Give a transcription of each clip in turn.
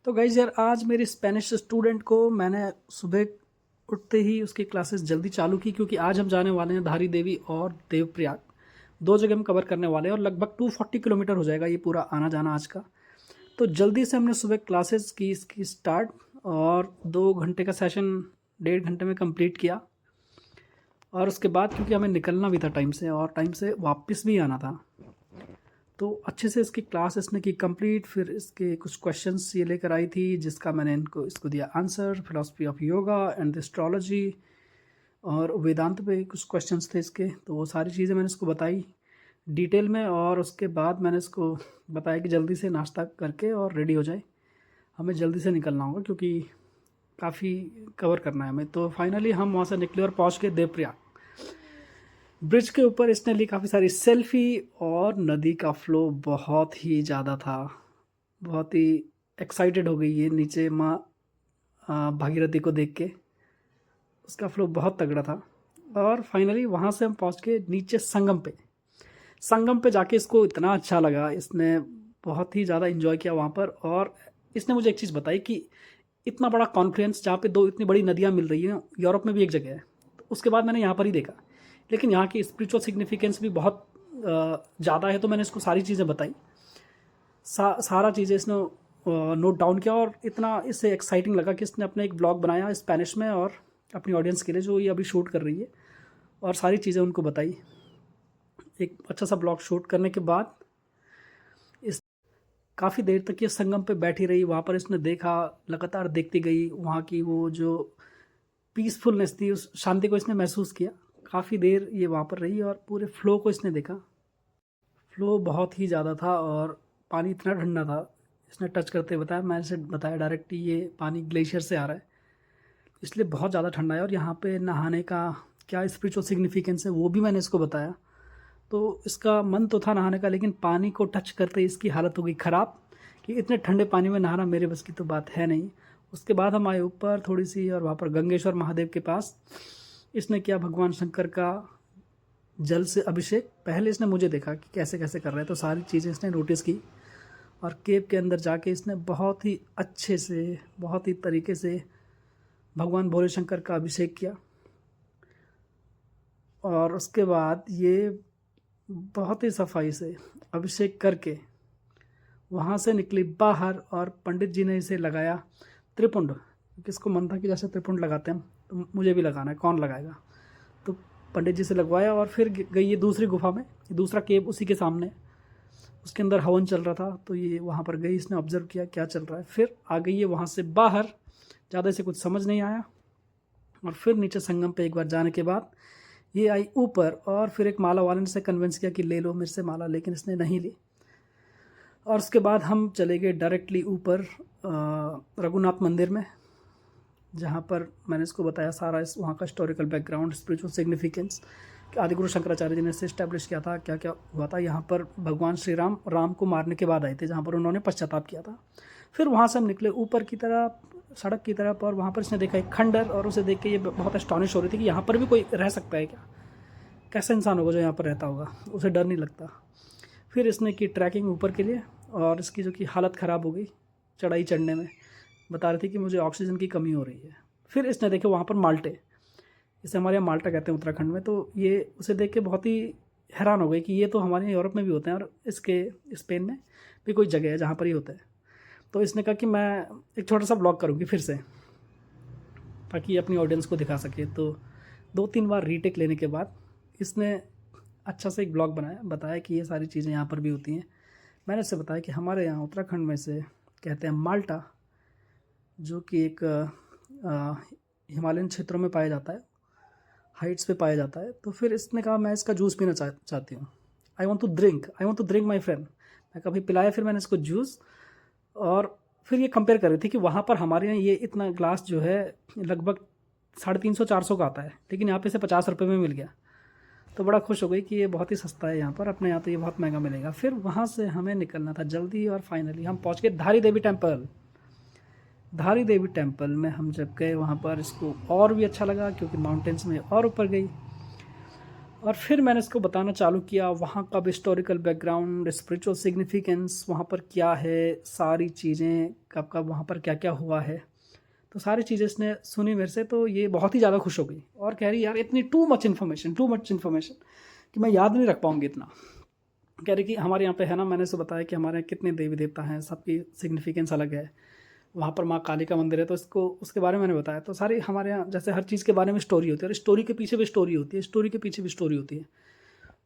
तो गाइज़ यार आज मेरी स्पेनिश स्टूडेंट को मैंने सुबह उठते ही उसकी क्लासेस जल्दी चालू की क्योंकि आज हम जाने वाले हैं धारी देवी और देवप्रयाग। दो जगह हम कवर करने वाले हैं और लगभग 240 किलोमीटर हो जाएगा ये पूरा आना जाना आज का। तो जल्दी से हमने सुबह क्लासेस की इसकी स्टार्ट और 2 घंटे का सेशन 1.5 घंटे में कंप्लीट किया। और उसके बाद क्योंकि हमें निकलना भी था टाइम से और टाइम से वापस भी आना था, तो अच्छे से इसकी क्लास इसने की कंप्लीट। फिर इसके कुछ क्वेश्चंस ये लेकर आई थी जिसका मैंने इसको दिया answer. Philosophy of yoga and astrology और वेदांत पे कुछ क्वेश्चंस थे इसके, तो वो सारी चीज़ें मैंने इसको बताई डिटेल में। और उसके बाद मैंने इसको बताया कि जल्दी से नाश्ता करके और रेडी हो जाए, हमें जल्दी से निकलना होगा क्योंकि काफ़ी कवर करना है हमें। तो फाइनली हम वहाँ से निकले और पहुँच गए देवप्रयाग। ब्रिज के ऊपर इसने ली काफ़ी सारी सेल्फी और नदी का फ्लो बहुत ही ज़्यादा था। बहुत ही एक्साइटेड हो गई ये नीचे माँ भागीरथी को देख के, उसका फ्लो बहुत तगड़ा था। और फाइनली वहाँ से हम पहुँच के नीचे संगम पे जाके इसको इतना अच्छा लगा, इसने बहुत ही ज़्यादा इन्जॉय किया वहाँ पर। और इसने मुझे एक चीज़ बताई कि इतना बड़ा कॉन्फ्लुएंस जहाँ पे दो इतनी बड़ी नदियाँ मिल रही हैं, यूरोप में भी एक जगह है, तो उसके बाद मैंने यहाँ पर ही देखा। लेकिन यहाँ की स्पिरिचुअल सिग्निफिकेंस भी बहुत ज़्यादा है, तो मैंने इसको सारी चीज़ें बताई। सारा चीज़ें इसने नोट डाउन किया और इतना इससे एक्साइटिंग लगा कि इसने अपने एक ब्लॉग बनाया स्पेनिश में और अपनी ऑडियंस के लिए जो ये अभी शूट कर रही है, और सारी चीज़ें उनको बताई। एक अच्छा सा ब्लॉग शूट करने के बाद इस काफ़ी देर तक ये संगम पे बैठी रही। वहाँ पर इसने देखा, लगातार देखती गई, वहाँ की वो जो पीसफुलनेस थी उस शांति को इसने महसूस किया। काफ़ी देर ये वहाँ पर रही और पूरे फ्लो को इसने देखा। फ्लो बहुत ही ज़्यादा था और पानी इतना ठंडा था, इसने टच करते बताया, मैंने इसे बताया डायरेक्ट ये पानी ग्लेशियर से आ रहा है, इसलिए बहुत ज़्यादा ठंडा है। और यहाँ पे नहाने का क्या स्पिरिचुअल सिग्निफिकेंस है वो भी मैंने इसको बताया। तो इसका मन तो था नहाने का, लेकिन पानी को टच करते इसकी हालत हो गई ख़राब कि इतने ठंडे पानी में नहाना मेरे बस की तो बात है नहीं। उसके बाद हम आए ऊपर थोड़ी सी और वहाँ पर गंगेश्वर महादेव के पास इसने किया भगवान शंकर का जल से अभिषेक। पहले इसने मुझे देखा कि कैसे कैसे कर रहे हैं, तो सारी चीज़ें इसने नोटिस की। और केव के अंदर जाके इसने बहुत ही अच्छे से, बहुत ही तरीके से भगवान भोले शंकर का अभिषेक किया। और उसके बाद ये बहुत ही सफाई से अभिषेक करके वहाँ से निकली बाहर और पंडित जी ने इसे लगाया त्रिपुंड। किसको मन था कि जैसे त्रिपुंड लगाते हैं तो मुझे भी लगाना है, कौन लगाएगा, तो पंडित जी से लगवाया। और फिर गई ये दूसरी गुफा में, ये दूसरा केव उसी के सामने, उसके अंदर हवन चल रहा था, तो ये वहाँ पर गई, इसने ऑब्जर्व किया क्या चल रहा है। फिर आ गई है वहाँ से बाहर, ज़्यादा इसे कुछ समझ नहीं आया। और फिर नीचे संगम पे एक बार जाने के बाद ये आई ऊपर और फिर एक माला वाले ने से कन्विंस किया कि ले लो मेरे से माला, लेकिन इसने नहीं ली। और उसके बाद हम चले गए डायरेक्टली ऊपर रघुनाथ मंदिर में, जहाँ पर मैंने इसको बताया सारा इस वहाँ का हिस्टोरिकल बैकग्राउंड, स्पिरिचुअल सिग्निफिकेंस, आदिगुरु शंकराचार्य जी ने इसे इस्टेब्लिश किया था, क्या क्या हुआ था। यहाँ पर भगवान श्री राम को मारने के बाद आए थे, जहाँ पर उन्होंने पश्चाताप किया था। फिर वहाँ से हम निकले ऊपर की तरफ, सड़क की तरफ, और वहाँ पर इसने देखा एक खंडर, और उसे देख के ये बहुत एस्टॉनिश हो रही थी कि यहाँ पर भी कोई रह सकता है क्या, कैसा इंसान होगा जो यहाँ पर रहता होगा, उसे डर नहीं लगता। फिर इसने की ट्रैकिंग ऊपर के लिए, और इसकी जो कि हालत ख़राब हो गई चढ़ाई चढ़ने में, बता रही थी कि मुझे ऑक्सीजन की कमी हो रही है। फिर इसने देखे वहाँ पर माल्टे, इसे हमारे यहाँ माल्टा कहते हैं उत्तराखंड में, तो ये उसे देख के बहुत ही हैरान हो गई कि ये तो हमारे यहाँ यूरोप में भी होते हैं और इसके स्पेन में भी कोई जगह है जहाँ पर ही होता है। तो इसने कहा कि मैं एक छोटा सा ब्लॉग करूँगी फिर से, ताकि ये अपनी ऑडियंस को दिखा सके। तो 2-3 बार रीटेक लेने के बाद इसने अच्छा से एक ब्लॉग बनाया, बताया कि ये सारी चीज़ें यहाँ पर भी होती हैं। मैंने इससे बताया कि हमारे यहाँ उत्तराखंड में से कहते हैं माल्टा, जो कि एक हिमालयन क्षेत्रों में पाया जाता है, हाइट्स पे पाया जाता है। तो फिर इसने कहा मैं इसका जूस पीना चाहती हूँ, I want to drink my friend. मैं कभी पिलाया, फिर मैंने इसको जूस। और फिर ये कंपेयर कर रही थी कि वहाँ पर हमारे यहाँ ये इतना ग्लास जो है लगभग 350-400 का आता है, लेकिन यहाँ पे से 50 रुपये में मिल गया। तो बड़ा खुश हो गई कि ये बहुत ही सस्ता है यहाँ पर, अपने यहाँ तो ये बहुत महंगा मिलेगा। फिर वहाँ से हमें निकलना था जल्दी, और फाइनली हम पहुँच गए धारी देवी टेम्पल। धारी देवी टेम्पल में हम जब गए वहाँ पर इसको और भी अच्छा लगा क्योंकि माउंटेन्स में और ऊपर गई। और फिर मैंने इसको बताना चालू किया वहाँ का भी हिस्टोरिकल बैकग्राउंड, स्पिरिचुअल सिग्निफिकेंस, वहाँ पर क्या है, सारी चीज़ें, कब कब वहाँ पर क्या क्या हुआ है। तो सारी चीज़ें इसने सुनी मेरे से, तो ये बहुत ही ज़्यादा खुश हो गई और कह रही यार इतनी टू मच इन्फॉर्मेशन कि मैं याद नहीं रख पाऊँगी इतना। कह रही कि हमारे यहाँ पे है ना, मैंने उसे बताया कि हमारे यहाँ कितने देवी देवता हैं, सबकी सिग्निफिकेंस अलग है। वहाँ पर माँ काली का मंदिर है, तो इसको उसके बारे में मैंने बताया। तो सारी हमारे यहाँ जैसे हर चीज़ के बारे में स्टोरी होती है, और स्टोरी के पीछे भी स्टोरी होती है, स्टोरी के पीछे भी स्टोरी होती है।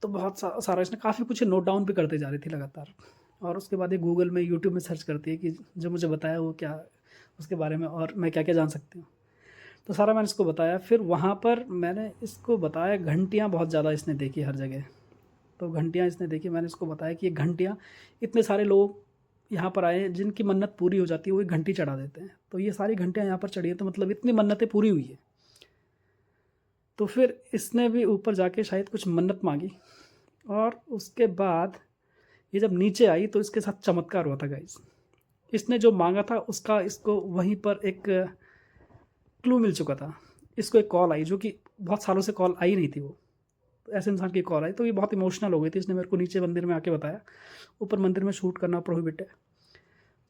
तो बहुत सारा इसने काफ़ी कुछ नोट डाउन भी करते जा रही थी लगातार। और उसके बाद ये गूगल में, यूट्यूब में सर्च करती है कि जो मुझे बताया वो क्या, उसके बारे में और मैं क्या क्या जान सकती हूँ। तो सारा मैंने इसको बताया। फिर वहाँ पर मैंने इसको बताया, घंटियाँ बहुत ज़्यादा इसने देखी हर जगह। तो घंटियाँ इसने देखी, मैंने इसको बताया कि ये घंटियाँ, इतने सारे लोग यहाँ पर आए हैं जिनकी मन्नत पूरी हो जाती है, वो एक घंटी चढ़ा देते हैं। तो ये सारी घंटियाँ यहाँ पर चढ़ी है, तो मतलब इतनी मन्नतें पूरी हुई है। तो फिर इसने भी ऊपर जाके शायद कुछ मन्नत मांगी, और उसके बाद ये जब नीचे आई तो इसके साथ चमत्कार हुआ था गाइस। इसने जो मांगा था उसका इसको वहीं पर एक क्लू मिल चुका था। इसको एक कॉल आई, जो कि बहुत सालों से कॉल आई नहीं थी। वो तो ऐसे इंसान की कॉल आई, तो ये बहुत इमोशनल हो गई थी। इसने मेरे को नीचे मंदिर में आके बताया, ऊपर मंदिर में शूट करना प्रोहिबिट है।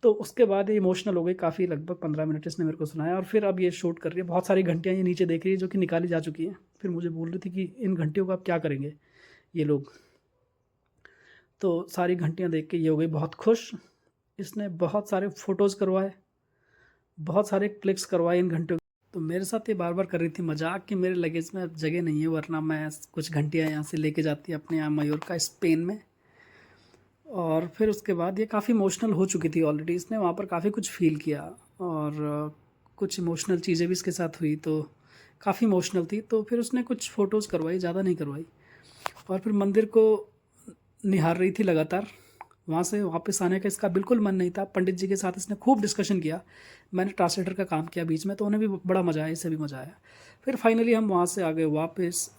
तो उसके बाद ये इमोशनल हो गई काफ़ी, लगभग 15 मिनट इसने मेरे को सुनाया। और फिर अब ये शूट कर रही है, बहुत सारी घंटियाँ ये नीचे देख रही है जो कि निकाली जा चुकी हैं। फिर मुझे बोल रही थी कि इन घंटियों का आप क्या करेंगे ये लोग। तो सारी घंटियाँ देख के ये हो गई बहुत खुश। इसने बहुत सारे फ़ोटोज़ करवाए, बहुत सारे क्लिक्स करवाए इन घंटियों। तो मेरे साथ ये बार बार कर रही थी मजाक कि मेरे लगेज में अब जगह नहीं है, वरना मैं कुछ घंटियाँ यहाँ से लेके जाती अपने यहाँ मयोरका स्पेन में। और फिर उसके बाद ये काफ़ी इमोशनल हो चुकी थी ऑलरेडी, इसने वहाँ पर काफ़ी कुछ फ़ील किया, और कुछ इमोशनल चीज़ें भी इसके साथ हुई, तो काफ़ी इमोशनल थी। तो फिर उसने कुछ फ़ोटोज़ करवाई, ज़्यादा नहीं करवाई, और फिर मंदिर को निहार रही थी लगातार। वहाँ से वापस आने का इसका बिल्कुल मन नहीं था। पंडित जी के साथ इसने खूब डिस्कशन किया, मैंने ट्रांसलेटर का काम किया बीच में, तो उन्हें भी बड़ा मज़ा आया, इससे भी मज़ा आया। फिर फाइनली हम वहाँ से आ गए वापस,